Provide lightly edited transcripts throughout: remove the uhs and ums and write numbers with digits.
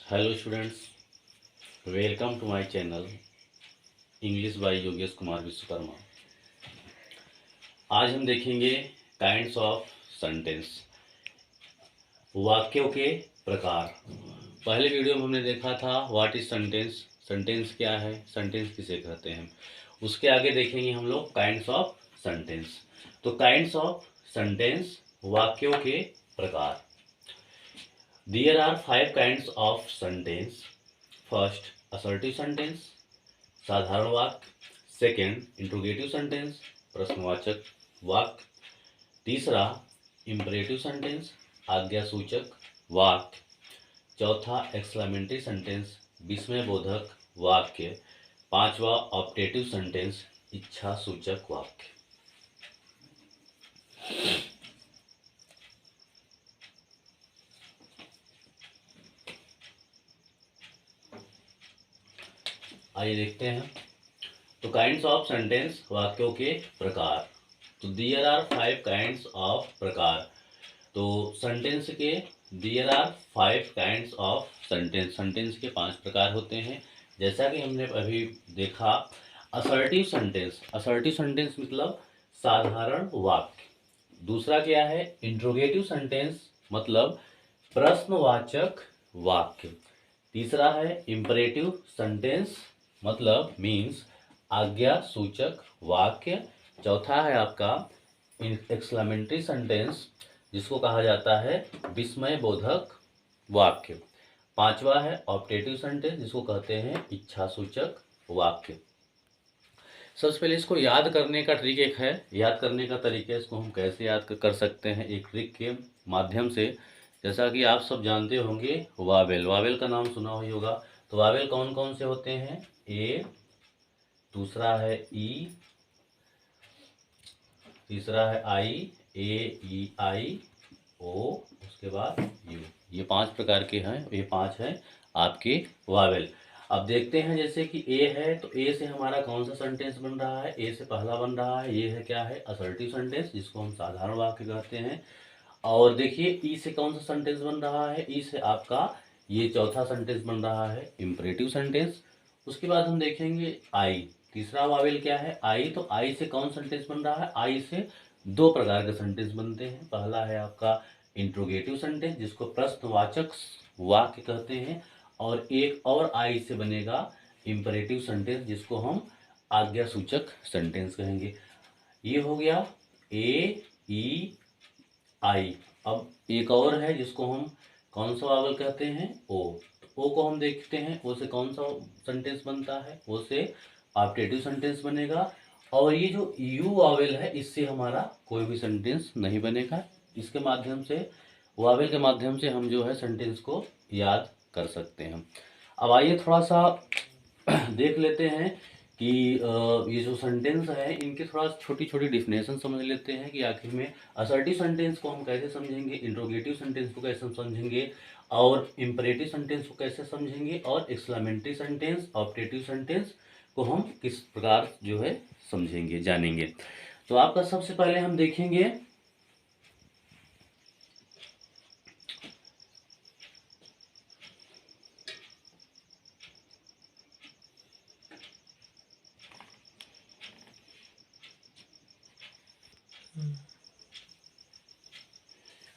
Hello students, welcome to my channel English by Yogesh Kumar Vishwakarma. आज हम देखेंगे काइंड्स ऑफ सेंटेंस, वाक्यों के प्रकार। पहले वीडियो में हमने देखा था व्हाट इज सेंटेंस, सेंटेंस क्या है, सेंटेंस किसे कहते हैं। उसके आगे देखेंगे हम लोग काइंड्स ऑफ सेंटेंस। तो काइंड्स ऑफ सेंटेंस, वाक्यों के प्रकार। There are 5 kinds of sentence. First, assertive sentence, साधारण वाक्य। सेकेंड, इंट्रोगेटिव सेंटेंस, प्रश्नवाचक वाक्य। तीसरा, इम्परेटिव सेंटेंस, आज्ञासूचक वाक्य। चौथा, एक्सक्लेमेटरी सेंटेंस, विस्मयबोधक वाक्य। पांचवा, ऑप्टेटिव सेंटेंस, इच्छा सूचक वाक्य। आइए देखते हैं। तो काइंड्स ऑफ सेंटेंस, वाक्यों के प्रकार। तो देयर आर 5 काइंड्स ऑफ प्रकार। तो सेंटेंस के there are 5 kinds of sentence, sentence के 5 प्रकार होते हैं। जैसा कि हमने अभी देखा, असर्टिव सेंटेंस, असर्टिव सेंटेंस मतलब साधारण वाक्य। दूसरा क्या है, इंट्रोगेटिव सेंटेंस मतलब प्रश्नवाचक वाक्य। तीसरा है इम्परेटिव सेंटेंस मतलब मीन्स आज्ञा सूचक वाक्य। चौथा है आपका एक्सक्लेमेटरी सेंटेंस जिसको कहा जाता है विस्मय बोधक वाक्य। पांचवा है ऑप्टेटिव सेंटेंस जिसको कहते हैं इच्छा सूचक वाक्य। सबसे पहले इसको याद करने का ट्रिक एक है, याद करने का तरीका इसको हम कैसे याद कर सकते हैं एक ट्रिक के माध्यम से। जैसा कि आप सब जानते होंगे वावेल, वावेल का नाम सुना ही होगा। तो वावेल कौन कौन से होते हैं, ए, दूसरा है ई, तीसरा है आई, ए ई आई ओ, उसके बाद यू। ये 5 प्रकार के हैं, ये 5 हैं आपके वावेल। अब देखते हैं जैसे कि ए है, तो ए से हमारा कौन सा सेंटेंस बन रहा है, ए से पहला बन रहा है, ये है क्या है, असर्टिव सेंटेंस जिसको हम साधारण वाक्य कहते हैं। और देखिए ई से कौन सा सेंटेंस बन रहा है, ई से आपका ये चौथा सेंटेंस बन रहा है इम्परेटिव सेंटेंस। उसके बाद हम देखेंगे आई, तीसरा वावेल क्या है, आई। तो आई से कौन सेंटेंस बन रहा है, आई से 2 प्रकार के सेंटेंस बनते हैं। पहला है आपका इंट्रोगेटिव सेंटेंस जिसको प्रश्नवाचक वाक्य कहते हैं, और एक और आई से बनेगा इम्परेटिव सेंटेंस जिसको हम आज्ञा सूचक सेंटेंस कहेंगे। ये हो गया ए ई आई। अब एक और है जिसको हम कौन सा वावल कहते हैं, ओ। तो ओ को हम देखते हैं, ओ से कौन सा सेंटेंस बनता है, ओ से ऑप्टेटिव सेंटेंस बनेगा। और ये जो यू वावेल है इससे हमारा कोई भी सेंटेंस नहीं बनेगा। इसके माध्यम से, वावेल के माध्यम से हम जो है सेंटेंस को याद कर सकते हैं। अब आइए थोड़ा सा देख लेते हैं कि ये जो सेंटेंस है इनके थोड़ा छोटी छोटी डिफिनेशन समझ लेते हैं कि आखिर में असर्टिव सेंटेंस को हम कैसे समझेंगे, इंट्रोगेटिव सेंटेंस को कैसे समझेंगे, और इम्परेटिव सेंटेंस को कैसे समझेंगे, और एक्सक्लेमेटरी सेंटेंस, ऑप्टेटिव सेंटेंस को हम किस प्रकार जो है समझेंगे, जानेंगे। तो आपका सबसे पहले हम देखेंगे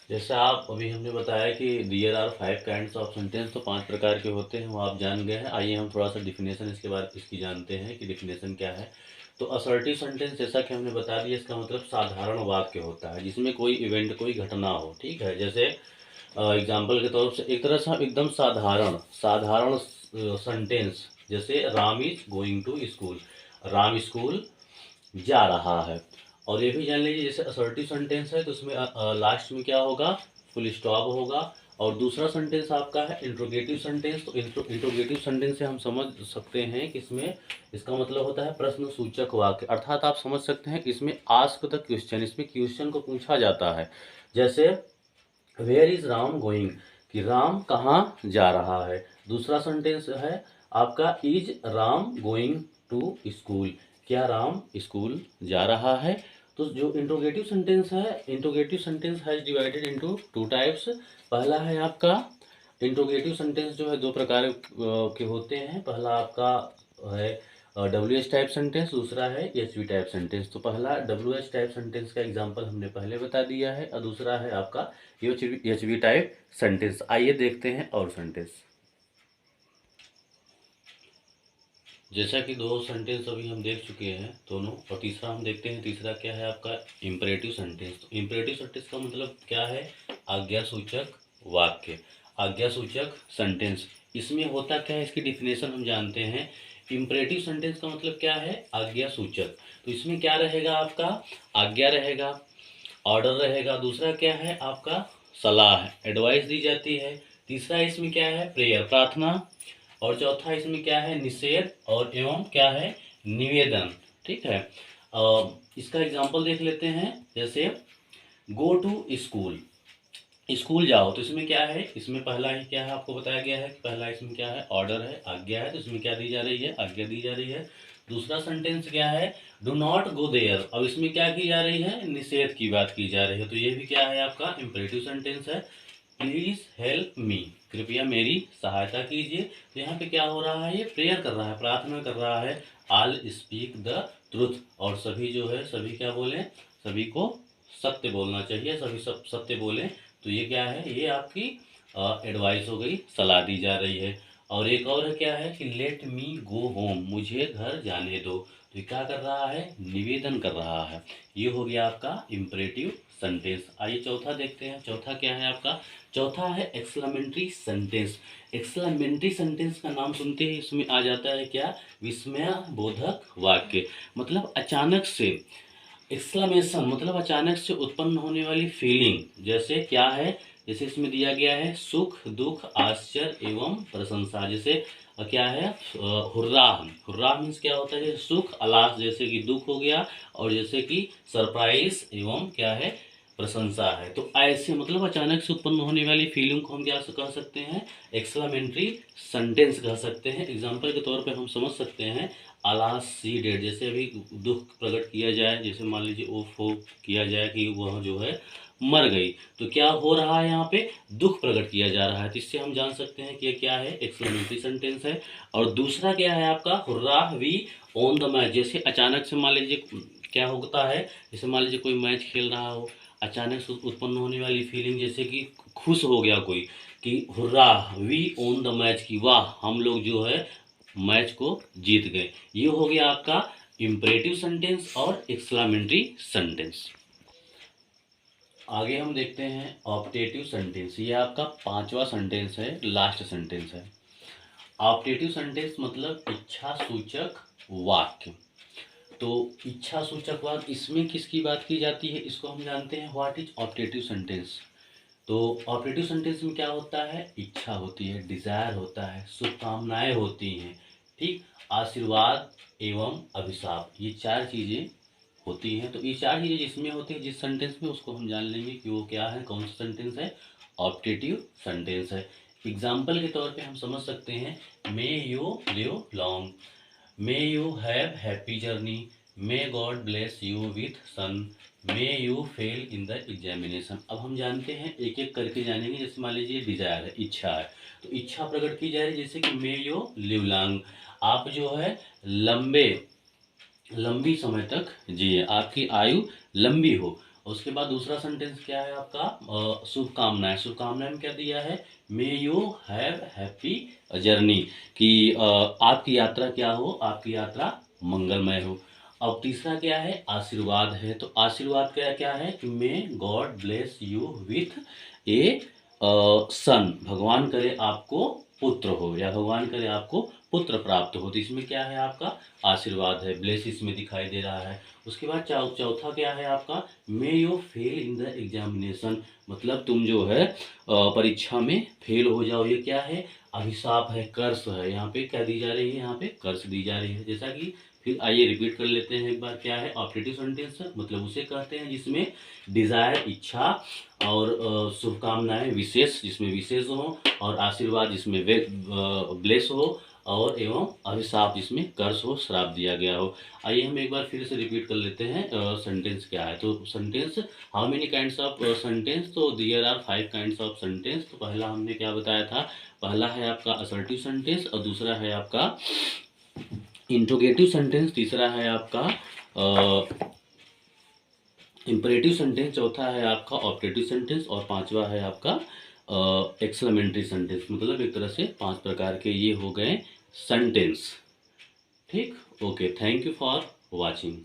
जैसा आप अभी हमने बताया कि there are 5 kinds of sentence, तो 5 प्रकार के होते हैं वो आप जान गए हैं। आइए हम थोड़ा सा डिफिनेशन इसके बाद इसकी जानते हैं कि डिफिनेशन क्या है। तो असर्टिव सेंटेंस जैसा कि हमने बता दिया, इसका मतलब साधारण वाक्य होता है जिसमें कोई इवेंट, कोई घटना हो। ठीक है, जैसे एग्जाम्पल के तौर से एक तरह से एकदम साधारण साधारण सेंटेंस, जैसे Ram is going to school, Ram school जा रहा है। और ये भी जान लीजिए जैसे असर्टिव सेंटेंस है तो उसमें लास्ट में क्या होगा, फुल स्टॉप होगा। और दूसरा सेंटेंस आपका है इंट्रोगेटिव सेंटेंस। तो इंट्रोगेटिव सेंटेंस से हम समझ सकते हैं कि इसमें इसका मतलब होता है प्रश्न सूचक वाक्य, अर्थात आप समझ सकते हैं इसमें आस्क द क्वेश्चन, इसमें क्वेश्चन को पूछा जाता है। जैसे वेयर इज राम गोइंग, कि राम कहाँ जा रहा है। दूसरा सेंटेंस है आपका is Ram going to school, क्या राम स्कूल जा रहा है। तो जो इंट्रोगेटिव सेंटेंस है, interrogative sentence has divided into 2 types. पहला है आपका इंट्रोगेटिव सेंटेंस जो है दो प्रकार के होते हैं। पहला आपका है WH टाइप सेंटेंस, दूसरा है HV टाइप सेंटेंस। तो पहला WH टाइप सेंटेंस का एग्जांपल हमने पहले बता दिया है और दूसरा है आपका HV टाइप सेंटेंस। आइए देखते हैं और सेंटेंस। जैसा कि दो सेंटेंस अभी हम देख चुके हैं दोनों, और तीसरा हम देखते हैं। तीसरा क्या है आपका इम्परेटिव सेंटेंस। तो इम्परेटिव सेंटेंस का मतलब क्या है? आज्ञासूचक वाक्य, आज्ञासूचक सेंटेंस। इसमें होता क्या है, इसकी डिफिनेशन हम जानते हैं। इम्परेटिव सेंटेंस का मतलब क्या है? आज्ञासूचक। तो इसमें क्या रहेगा आपका? आज्ञा रहेगा, ऑर्डर रहेगा। दूसरा क्या है आपका? सलाह, एडवाइस दी जाती है। तीसरा इसमें क्या है? प्रेयर, प्रार्थना। और चौथा इसमें क्या है? निषेध और एवं क्या है? निवेदन। ठीक है। इसका एग्जांपल देख लेते हैं। जैसे गो टू स्कूल, स्कूल जाओ। तो इसमें क्या है? इसमें पहला ही क्या है आपको बताया गया है कि पहला इसमें क्या है? ऑर्डर है, आज्ञा है। तो इसमें क्या दी जा रही है? आज्ञा दी जा रही है। दूसरा सेंटेंस क्या है? Do not go there. अब इसमें क्या की जा रही है? निषेध की बात की जा रही है। तो ये भी क्या है आपका? इंपरेटिव सेंटेंस है। प्लीज हेल्प मी, कृपया मेरी सहायता कीजिए। तो यहाँ पे क्या हो रहा है? ये प्रेयर कर रहा है, प्रार्थना कर रहा है। आल स्पीक द ट्रुथ, और सभी जो है सभी क्या बोले? सभी को सत्य बोलना चाहिए, सभी सब सत्य बोले। तो ये क्या है? ये आपकी एडवाइस हो गई, सलाह दी जा रही है। और एक और है क्या है कि लेट मी गो होम, मुझे घर जाने दो। तो ये क्या कर रहा है? निवेदन कर रहा है। ये हो गया आपका इम्परेटिव सेंटेंस। आइए चौथा देखते हैं। चौथा क्या है आपका? चौथा है एक्सक्लेमेटरी सेंटेंस। एक्सक्लेमेटरी सेंटेंस का नाम सुनते ही इसमें आ जाता है क्या? विस्मय बोधक वाक्य। मतलब अचानक से, एक्सक्लेमेशन मतलब अचानक से उत्पन्न होने वाली फीलिंग। जैसे क्या है? जैसे इसमें दिया गया है सुख, दुख, आश्चर्य एवं प्रशंसा। जैसे क्या है? हुर्रा, हुर्रा मीन्स क्या होता है? सुख, अलास जैसे कि दुख हो गया, और जैसे कि सरप्राइज एवं क्या है? प्रशंसा है। तो ऐसे मतलब अचानक से उत्पन्न होने वाली फीलिंग को हम क्या कह सकते हैं? एक्सक्लेमेटरी सेंटेंस कह सकते हैं। एग्जाम्पल के तौर पे हम समझ सकते हैं अलास सी डेड, जैसे अभी दुख प्रकट किया जाए, जैसे मान लीजिए ओफो किया जाए कि वह जो है मर गई। तो क्या हो रहा है? यहाँ पे दुख प्रकट किया जा रहा है। तो इससे हम जान सकते हैं कि ये क्या है? एक्सक्लेमेटरी सेंटेंस है। और दूसरा क्या है आपका? Hurrah we won the match. जैसे अचानक से मान लीजिए क्या होता है, जैसे मान लीजिए कोई मैच खेल रहा हो, अचानक से उत्पन्न होने वाली फीलिंग जैसे कि खुश हो गया कोई, कि hurrah we won the match, की वाह हम लोग जो है मैच को जीत गए। ये हो गया आपका इम्परेटिव सेंटेंस और एक्सक्लेमेटरी सेंटेंस। आगे हम देखते हैं ऑप्टेटिव सेंटेंस। ये आपका पांचवा सेंटेंस है, लास्ट सेंटेंस है। ऑप्टेटिव सेंटेंस मतलब इच्छा सूचक वाक्य। तो इच्छा सूचक वाक्य, इसमें किसकी बात की जाती है? इसको हम जानते हैं व्हाट इज ऑप्टेटिव सेंटेंस। तो ऑपरेटिव सेंटेंस में क्या होता है? इच्छा होती है, डिजायर होता है, शुभकामनाएं होती हैं। ठीक, आशीर्वाद एवं अभिशाप, ये चार चीजें होती हैं। तो ये चार चीजें जिसमें होती है, जिस सेंटेंस में, उसको हम जान लेंगे कि वो क्या है, कौन सा सेंटेंस है, ऑप्टेटिव सेंटेंस है। एग्जाम्पल के तौर पे हम समझ सकते हैं, may you live long, may you have happy journey, may God bless you with son, may you fail in the examination. अब हम जानते हैं, एक एक करके जानेंगे। जैसे मान लीजिए डिजायर है, इच्छा है, तो इच्छा प्रकट की जा रही है, जैसे कि मे यू लिव लॉन्ग, आप जो है लंबी समय तक जिए, आपकी आयु लंबी हो। उसके बाद दूसरा सेंटेंस क्या है आपका? शुभकामनाएं। शुभकामनाएं में क्या दिया है? मे यू हैव हैप्पी जर्नी, कि आपकी यात्रा क्या हो, आपकी यात्रा मंगलमय हो। अब तीसरा क्या है? आशीर्वाद है। तो आशीर्वाद क्या क्या है कि may God bless you with a son, भगवान करे आपको पुत्र हो, या भगवान करे आपको पुत्र प्राप्त हो। तो इसमें क्या है आपका? आशीर्वाद है, ब्लेस इसमें दिखाई दे रहा है। उसके बाद चौथा क्या है आपका? मे you fail in the examination, मतलब तुम जो है परीक्षा में फेल हो जाओ। ये क्या है? अभिशाप है, कर्स है। यहाँ पे क्या दी जा रही है? यहाँ पे कर्स दी जा रही है। जैसा कि फिर आइए रिपीट कर लेते हैं एक बार, क्या है ऑप्टेटिव सेंटेंस? मतलब उसे कहते हैं जिसमें डिजायर, इच्छा, और शुभकामनाएं विशेष, जिसमें विशेष हो, और आशीर्वाद जिसमें ब्लेस हो, और एवं अभिशाप, जिसमें कर्ष हो, श्राप दिया गया हो। आइए हम एक बार फिर से रिपीट कर लेते हैं सेंटेंस क्या है। तो sentence, how many kinds of sentence, तो there are 5 kinds of sentence. तो पहला हमने क्या बताया था, पहला है आपका असर्टिव सेंटेंस, और दूसरा है आपका इंट्रोगेटिव सेंटेंस, तीसरा है आपका इंपरेटिव सेंटेंस, चौथा है आपका ऑप्टेटिव सेंटेंस, और पांचवा है आपका एक्सक्लेमेटरी सेंटेंस। मतलब एक तरह से 5 प्रकार के ये हो गए सेंटेंस। ठीक, okay, thank you for watching.